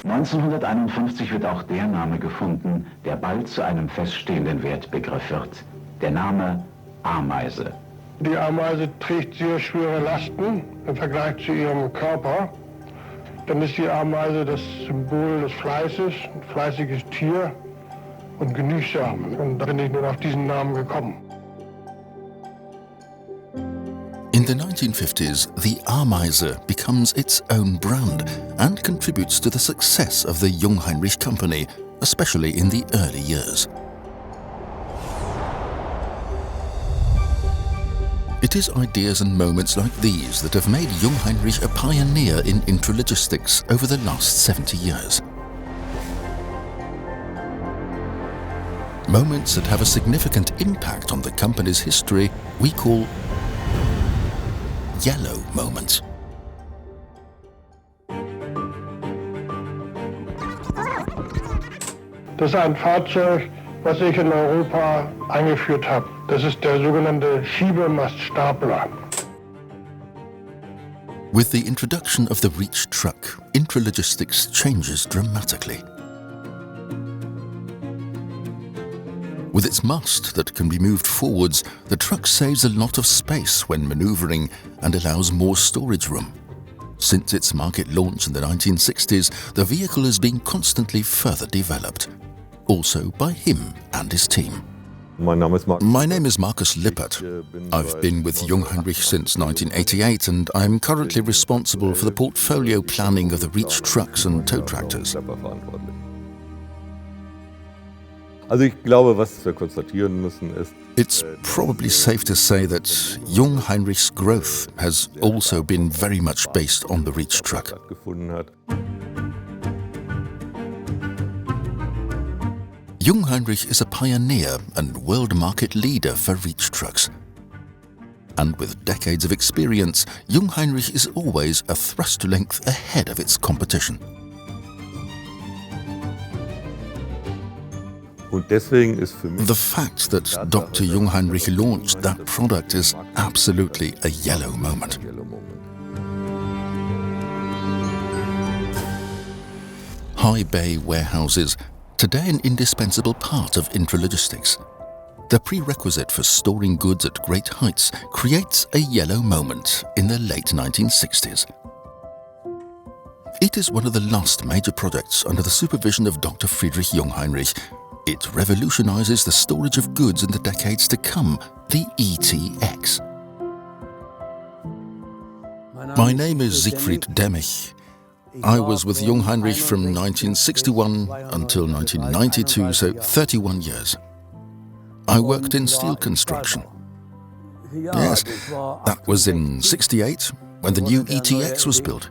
1951 wird auch der Name gefunden, der bald zu einem feststehenden Wertbegriff wird. Der Name Ameise. Die Ameise trägt sehr schwere Lasten im Vergleich zu ihrem Körper. Dann ist die Ameise das Symbol des Fleißes, ein fleißiges Tier und genügsam. Und da bin ich nur auf diesen Namen gekommen. In the 1950s, the Ameise becomes its own brand and contributes to the success of the Jungheinrich company, especially in the early years. It is ideas and moments like these that have made Jungheinrich a pioneer in intralogistics over the last 70 years. Moments that have a significant impact on the company's history we call yellow moments. Das ist ein Fahrzeug, was ich in Europa eingeführt habe. Das ist der sogenannte Schiebemaststapler. With the introduction of the reach truck, intralogistics changes dramatically. With its mast that can be moved forwards, the truck saves a lot of space when maneuvering and allows more storage room. Since its market launch in the 1960s, the vehicle has been constantly further developed, also by him and his team. My name is Markus Lippert. I've been with Jungheinrich since 1988 and I'm currently responsible for the portfolio planning of the reach trucks and tow tractors. It's probably safe to say that Jungheinrich's growth has also been very much based on the reach truck. Jungheinrich is a pioneer and world market leader for reach trucks. And with decades of experience, Jungheinrich is always a thrust length ahead of its competition. The fact that Dr. Jungheinrich launched that product is absolutely a yellow moment. High bay warehouses, today an indispensable part of intralogistics. The prerequisite for storing goods at great heights creates a yellow moment in the late 1960s. It is one of the last major projects under the supervision of Dr. Friedrich Jungheinrich. It revolutionizes the storage of goods in the decades to come, the ETX. My name is Siegfried Demmich. I was with Jungheinrich from 1961 until 1992, so 31 years. I worked in steel construction. Yes, that was in '68 when the new ETX was built.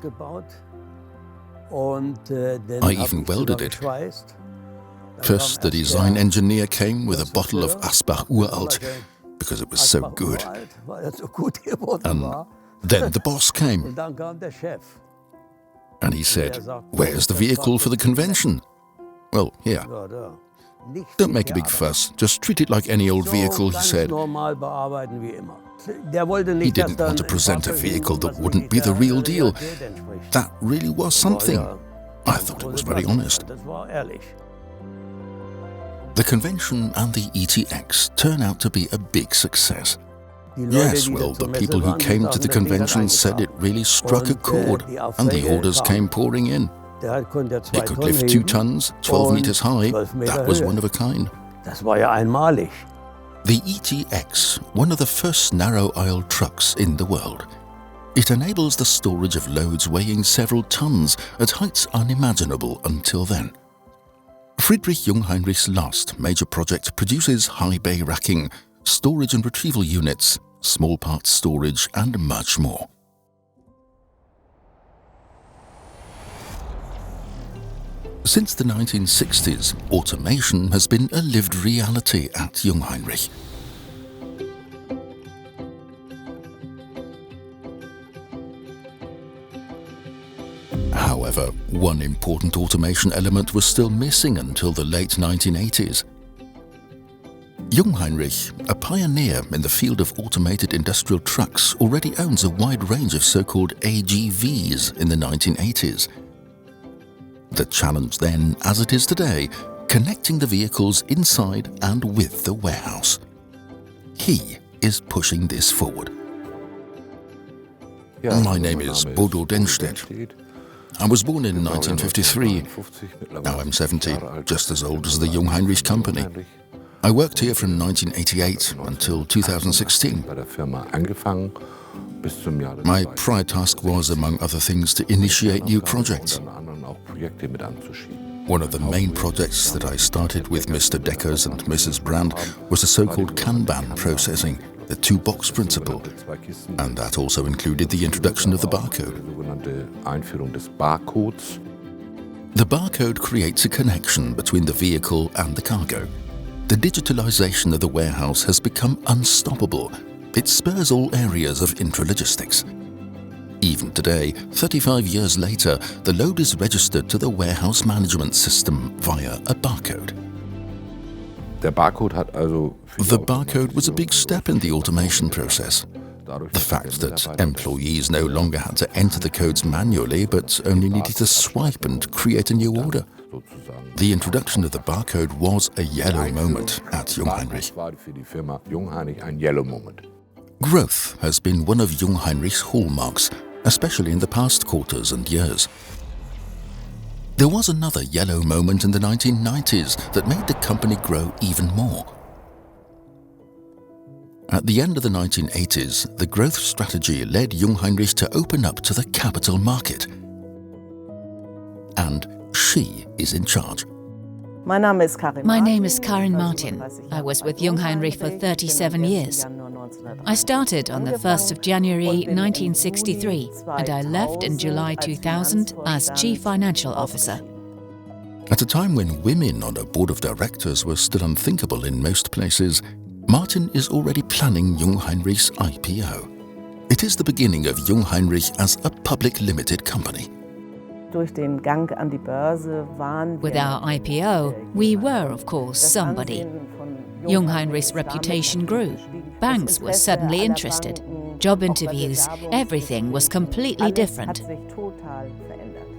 I even welded it. First, the design engineer came with a bottle of Asbach Uralt because it was so good. And then the boss came. And he said, "Where's the vehicle for the convention?" "Well, here." "Don't make a big fuss, just treat it like any old vehicle," he said. He didn't want to present a vehicle that wouldn't be the real deal. That really was something. I thought it was very honest. The convention and the ETX turn out to be a big success. Yes, well, the people who came to the convention said it really struck a chord, and the orders came pouring in. It could lift 2 tons, 12 meters high. That was one of a kind. The ETX, one of the first narrow-aisle trucks in the world. It enables the storage of loads weighing several tons at heights unimaginable until then. Friedrich Jungheinrich's last major project produces high bay racking, storage and retrieval units, small parts storage, and much more. Since the 1960s, automation has been a lived reality at Jungheinrich. However, one important automation element was still missing until the late 1980s. Jungheinrich, a pioneer in the field of automated industrial trucks, already owns a wide range of so-called AGVs in the 1980s. The challenge then, as it is today, connecting the vehicles inside and with the warehouse. He is pushing this forward. My name is Bodo Denstedt. I was born in 1953. Now I'm 70, just as old as the Jungheinrich company. I worked here from 1988 until 2016. My prior task was, among other things, to initiate new projects. One of the main projects that I started with Mr. Deckers and Mrs. Brand was the so-called Kanban processing, the two-box principle, and that also included the introduction of the barcode. The barcode creates a connection between the vehicle and the cargo. The digitalization of the warehouse has become unstoppable. It spurs all areas of intralogistics. Even today, 35 years later, the load is registered to the warehouse management system via a barcode. The barcode was a big step in the automation process. The fact that employees no longer had to enter the codes manually but only needed to swipe and create a new order. The introduction of the barcode was a yellow moment at Jungheinrich. Growth has been one of Jungheinrich's hallmarks, especially in the past quarters and years. There was another yellow moment in the 1990s that made the company grow even more. At the end of the 1980s, the growth strategy led Jungheinrich to open up to the capital market. And she is in charge. My name is Karin Martin. I was with Jungheinrich for 37 years. I started on the 1st of January 1963 and I left in July 2000 as Chief Financial Officer. At a time when women on a board of directors were still unthinkable in most places, Martin is already planning Jungheinrich's IPO. It is the beginning of Jungheinrich as a public limited company. With our IPO, we were, of course, somebody. Jungheinrich's reputation grew. Banks were suddenly interested. Job interviews, everything was completely different.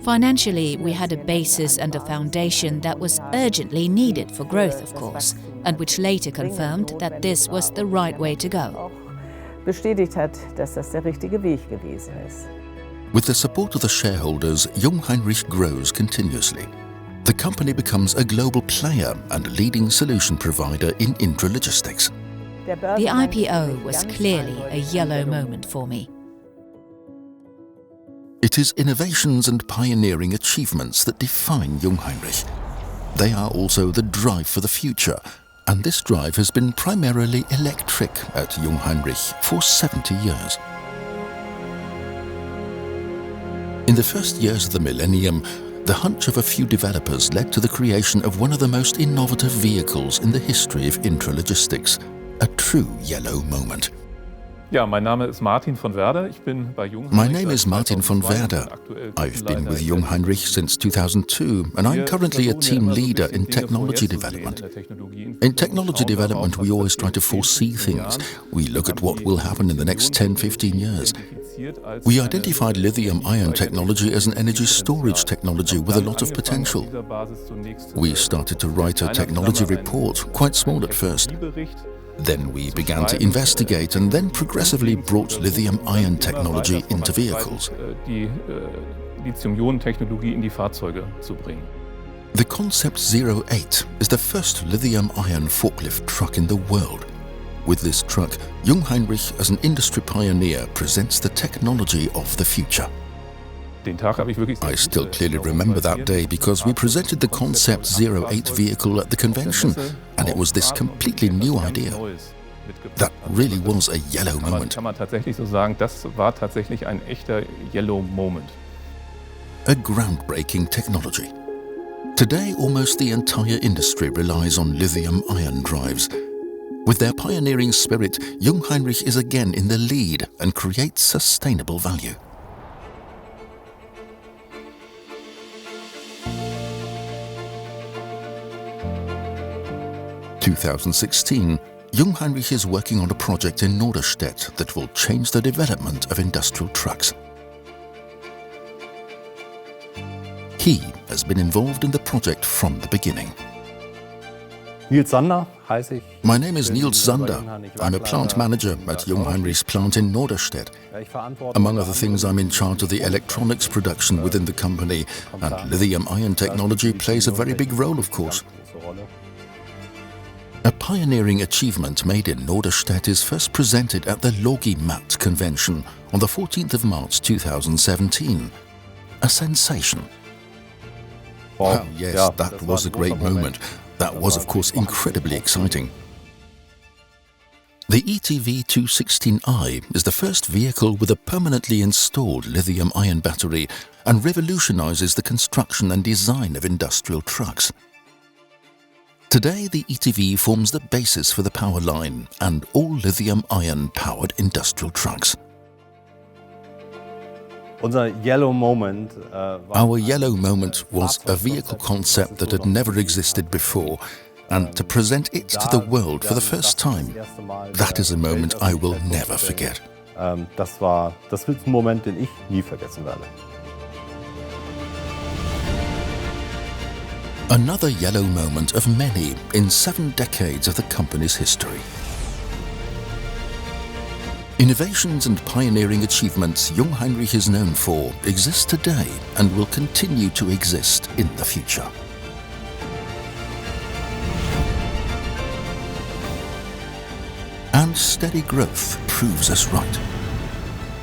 Financially, we had a basis and a foundation that was urgently needed for growth, of course, and which later confirmed that this was the right way to go. With the support of the shareholders, Jungheinrich grows continuously. The company becomes a global player and leading solution provider in intralogistics. The IPO was clearly a yellow moment for me. It is innovations and pioneering achievements that define Jungheinrich. They are also the drive for the future, and this drive has been primarily electric at Jungheinrich for 70 years. In the first years of the millennium, the hunch of a few developers led to the creation of one of the most innovative vehicles in the history of intralogistics, a true yellow moment. My name is Martin von Werder. I've been with Jungheinrich since 2002 and I'm currently a team leader in technology development. In technology development, we always try to foresee things. We look at what will happen in the next 10-15 years. We identified lithium-ion technology as an energy storage technology with a lot of potential. We started to write a technology report, quite small at first. Then we began to investigate and then progressively brought lithium-ion technology into vehicles. The Concept 08 is the first lithium-ion forklift truck in the world. With this truck, Jungheinrich, as an industry pioneer, presents the technology of the future. I still clearly remember that day because we presented the Concept 08 vehicle at the convention, and it was this completely new idea. That really was a yellow moment. A groundbreaking technology. Today, almost the entire industry relies on lithium-ion drives. With their pioneering spirit, Jungheinrich is again in the lead and creates sustainable value. In 2016, Jungheinrich is working on a project in Norderstedt that will change the development of industrial trucks. He has been involved in the project from the beginning. My name is Niels Sander. I'm a plant manager at Jungheinrich's plant in Norderstedt. Among other things, I'm in charge of the electronics production within the company, and lithium-ion technology plays a very big role, of course. A pioneering achievement made in Norderstedt is first presented at the LogiMat convention on the 14th of March 2017. A sensation. Oh yes, that was a great moment. That was, of course, incredibly exciting. The ETV216i is the first vehicle with a permanently installed lithium-ion battery and revolutionizes the construction and design of industrial trucks. Today, the ETV forms the basis for the power line and all lithium-ion powered industrial trucks. Our yellow moment was a vehicle concept that had never existed before, and to present it to the world for the first time, that is a moment I will never forget. Das wird ein Moment, den ich nie vergessen werde. Another yellow moment of many in 7 decades of the company's history. Innovations and pioneering achievements Jungheinrich is known for exist today and will continue to exist in the future. And steady growth proves us right.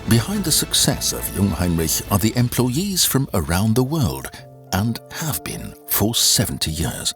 Behind the success of Jungheinrich are the employees from around the world, and have been for 70 years.